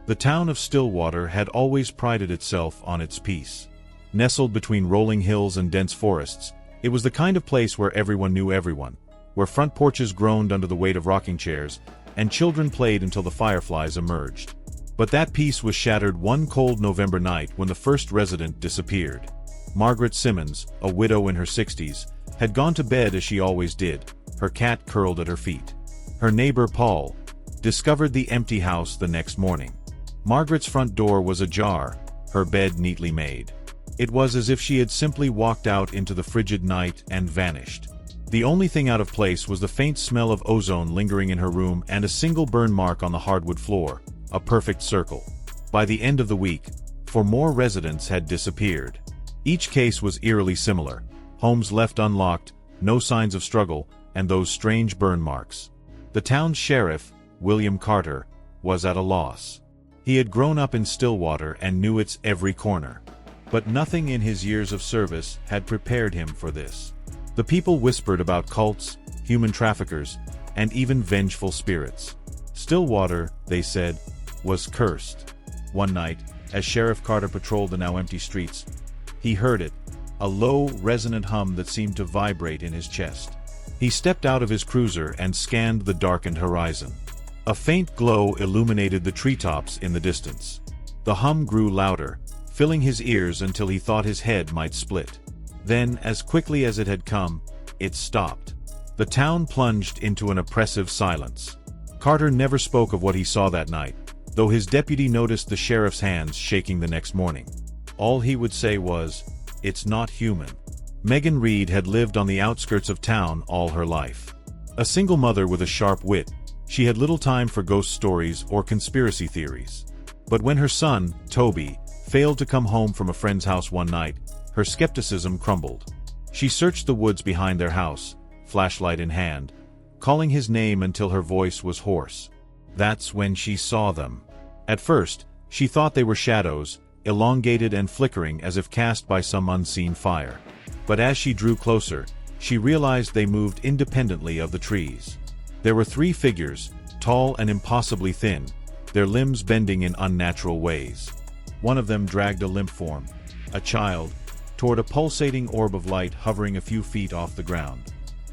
The town of Stillwater had always prided itself on its peace. Nestled between rolling hills and dense forests, it was the kind of place where everyone knew everyone, where front porches groaned under the weight of rocking chairs, and children played until the fireflies emerged. But that peace was shattered one cold November night when the first resident disappeared. Margaret Simmons, a widow in her 60s, had gone to bed as she always did, her cat curled at her feet. Her neighbor Paul discovered the empty house the next morning. Margaret's front door was ajar, her bed neatly made. It was as if she had simply walked out into the frigid night and vanished. The only thing out of place was the faint smell of ozone lingering in her room and a single burn mark on the hardwood floor, a perfect circle. By the end of the week, 4 more residents had disappeared. Each case was eerily similar: homes left unlocked, no signs of struggle, and those strange burn marks. The town's sheriff, William Carter, was at a loss. He had grown up in Stillwater and knew its every corner. But nothing in his years of service had prepared him for this. The people whispered about cults, human traffickers, and even vengeful spirits. Stillwater, they said, was cursed. One night, as Sheriff Carter patrolled the now empty streets, he heard it, a low, resonant hum that seemed to vibrate in his chest. He stepped out of his cruiser and scanned the darkened horizon. A faint glow illuminated the treetops in the distance. The hum grew louder, filling his ears until he thought his head might split. Then, as quickly as it had come, it stopped. The town plunged into an oppressive silence. Carter never spoke of what he saw that night, though his deputy noticed the sheriff's hands shaking the next morning. All he would say was, "It's not human." Megan Reed had lived on the outskirts of town all her life. A single mother with a sharp wit, she had little time for ghost stories or conspiracy theories. But when her son, Toby, failed to come home from a friend's house one night, her skepticism crumbled. She searched the woods behind their house, flashlight in hand, calling his name until her voice was hoarse. That's when she saw them. At first, she thought they were shadows, elongated and flickering as if cast by some unseen fire. But as she drew closer, she realized they moved independently of the trees. There were 3 figures, tall and impossibly thin, their limbs bending in unnatural ways. One of them dragged a limp form, a child, toward a pulsating orb of light hovering a few feet off the ground.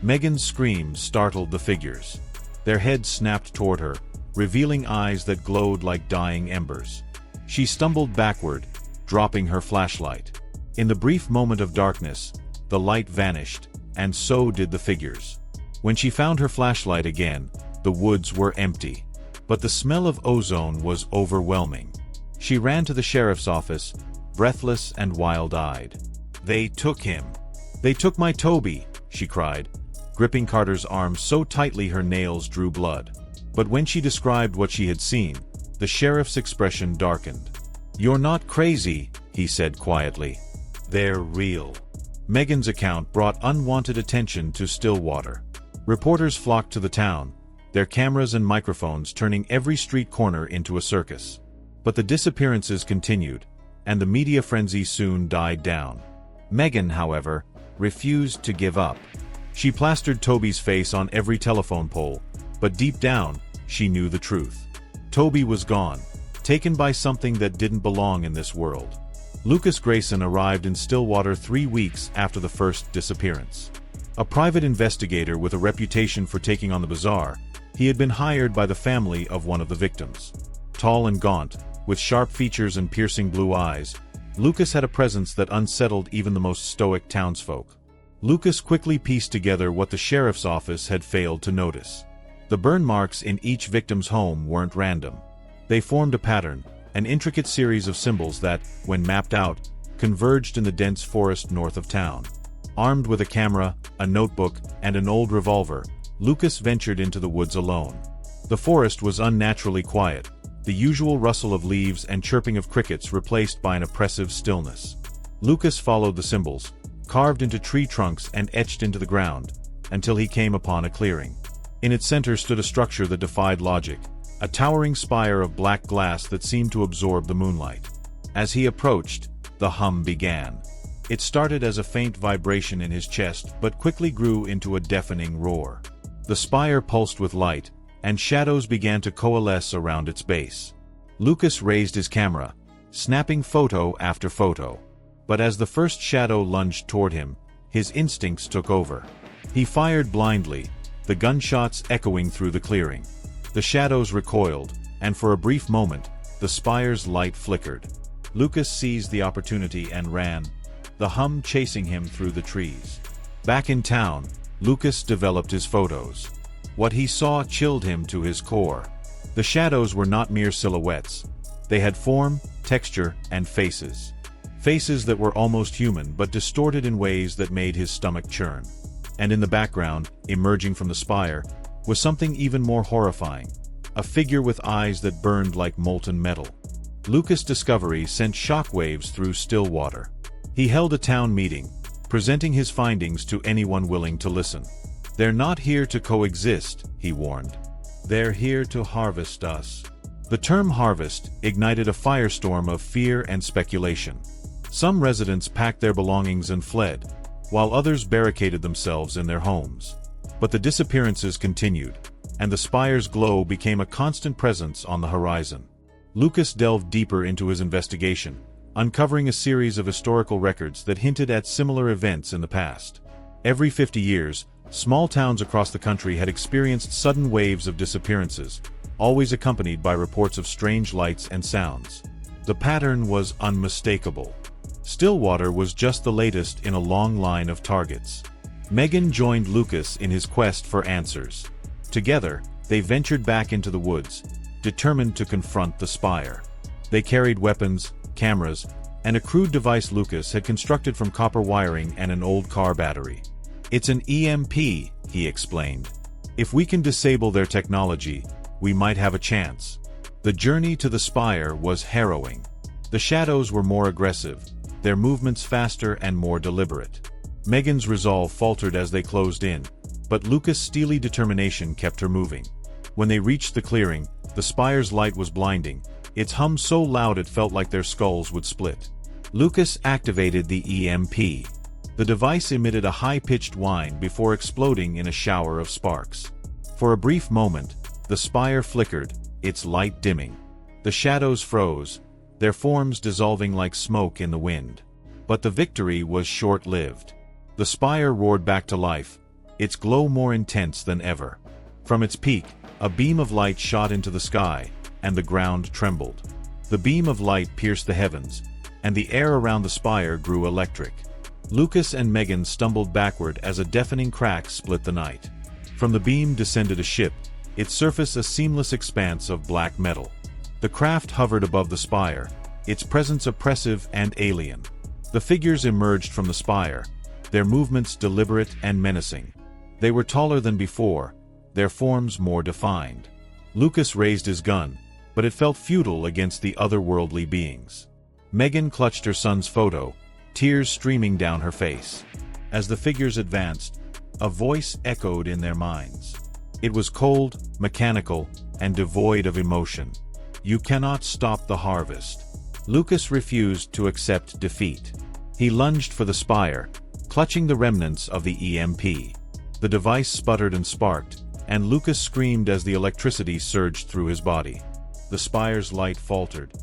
Megan's scream startled the figures. Their heads snapped toward her, revealing eyes that glowed like dying embers. She stumbled backward, dropping her flashlight. In the brief moment of darkness, the light vanished, and so did the figures. When she found her flashlight again, the woods were empty. But the smell of ozone was overwhelming. She ran to the sheriff's office, breathless and wild-eyed. "They took him. They took my Toby," she cried, gripping Carter's arm so tightly her nails drew blood. But when she described what she had seen, the sheriff's expression darkened. "You're not crazy," he said quietly. "They're real." Megan's account brought unwanted attention to Stillwater. Reporters flocked to the town, their cameras and microphones turning every street corner into a circus. But the disappearances continued, and the media frenzy soon died down. Megan, however, refused to give up. She plastered Toby's face on every telephone pole, but deep down, she knew the truth. Toby was gone, taken by something that didn't belong in this world. Lucas Grayson arrived in Stillwater 3 weeks after the first disappearance. A private investigator with a reputation for taking on the bizarre, he had been hired by the family of one of the victims. Tall and gaunt, with sharp features and piercing blue eyes, Lucas had a presence that unsettled even the most stoic townsfolk. Lucas quickly pieced together what the sheriff's office had failed to notice. The burn marks in each victim's home weren't random. They formed a pattern, an intricate series of symbols that, when mapped out, converged in the dense forest north of town. Armed with a camera, a notebook, and an old revolver, Lucas ventured into the woods alone. The forest was unnaturally quiet, the usual rustle of leaves and chirping of crickets replaced by an oppressive stillness. Lucas followed the symbols, carved into tree trunks and etched into the ground, until he came upon a clearing. In its center stood a structure that defied logic, a towering spire of black glass that seemed to absorb the moonlight. As he approached, the hum began. It started as a faint vibration in his chest but quickly grew into a deafening roar. The spire pulsed with light, and shadows began to coalesce around its base. Lucas raised his camera, snapping photo after photo. But as the first shadow lunged toward him, his instincts took over. He fired blindly, the gunshots echoing through the clearing. The shadows recoiled, and for a brief moment, the spire's light flickered. Lucas seized the opportunity and ran, the hum chasing him through the trees. Back in town, Lucas developed his photos. What he saw chilled him to his core. The shadows were not mere silhouettes. They had form, texture, and faces. Faces that were almost human but distorted in ways that made his stomach churn. And in the background, emerging from the spire, was something even more horrifying. A figure with eyes that burned like molten metal. Lucas' discovery sent shockwaves through Stillwater. He held a town meeting, presenting his findings to anyone willing to listen. "They're not here to coexist," he warned. "They're here to harvest us." The term harvest ignited a firestorm of fear and speculation. Some residents packed their belongings and fled, while others barricaded themselves in their homes. But the disappearances continued, and the spire's glow became a constant presence on the horizon. Lucas delved deeper into his investigation, uncovering a series of historical records that hinted at similar events in the past. Every 50 years, small towns across the country had experienced sudden waves of disappearances, always accompanied by reports of strange lights and sounds. The pattern was unmistakable. Stillwater was just the latest in a long line of targets. Megan joined Lucas in his quest for answers. Together, they ventured back into the woods, determined to confront the spire. They carried weapons, cameras, and a crude device Lucas had constructed from copper wiring and an old car battery. "It's an EMP," he explained. "If we can disable their technology, we might have a chance." The journey to the spire was harrowing. The shadows were more aggressive, their movements faster and more deliberate. Megan's resolve faltered as they closed in, but Lucas' steely determination kept her moving. When they reached the clearing, the spire's light was blinding, its hum so loud it felt like their skulls would split. Lucas activated the EMP. The device emitted a high-pitched whine before exploding in a shower of sparks. For a brief moment, the spire flickered, its light dimming. The shadows froze, their forms dissolving like smoke in the wind. But the victory was short-lived. The spire roared back to life, its glow more intense than ever. From its peak, a beam of light shot into the sky, and the ground trembled. The beam of light pierced the heavens, and the air around the spire grew electric. Lucas and Megan stumbled backward as a deafening crack split the night. From the beam descended a ship, its surface a seamless expanse of black metal. The craft hovered above the spire, its presence oppressive and alien. The figures emerged from the spire, their movements deliberate and menacing. They were taller than before, their forms more defined. Lucas raised his gun, but it felt futile against the otherworldly beings. Megan clutched her son's photo, tears streaming down her face. As the figures advanced, a voice echoed in their minds. It was cold, mechanical, and devoid of emotion. "You cannot stop the harvest." Lucas refused to accept defeat. He lunged for the spire, clutching the remnants of the EMP. The device sputtered and sparked, and Lucas screamed as the electricity surged through his body. The spire's light faltered,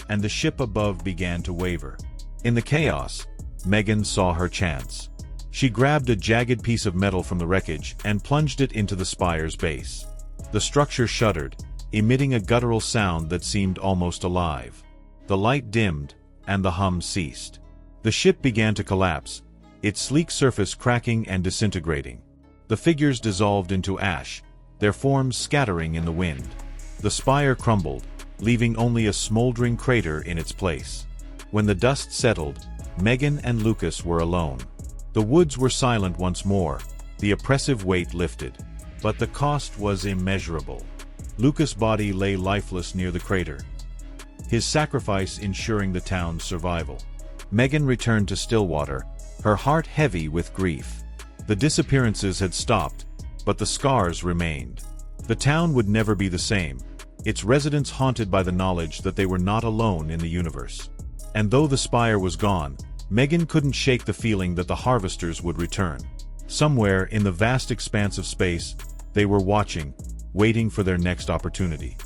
and the ship above began to waver. In the chaos, Megan saw her chance. She grabbed a jagged piece of metal from the wreckage and plunged it into the spire's base. The structure shuddered, emitting a guttural sound that seemed almost alive. The light dimmed, and the hum ceased. The ship began to collapse, its sleek surface cracking and disintegrating. The figures dissolved into ash, their forms scattering in the wind. The spire crumbled, leaving only a smoldering crater in its place. When the dust settled, Megan and Lucas were alone. The woods were silent once more, the oppressive weight lifted. But the cost was immeasurable. Lucas' body lay lifeless near the crater, his sacrifice ensuring the town's survival. Megan returned to Stillwater, her heart heavy with grief. The disappearances had stopped, but the scars remained. The town would never be the same, its residents haunted by the knowledge that they were not alone in the universe. And though the spire was gone, Megan couldn't shake the feeling that the harvesters would return. Somewhere in the vast expanse of space, they were watching, waiting for their next opportunity.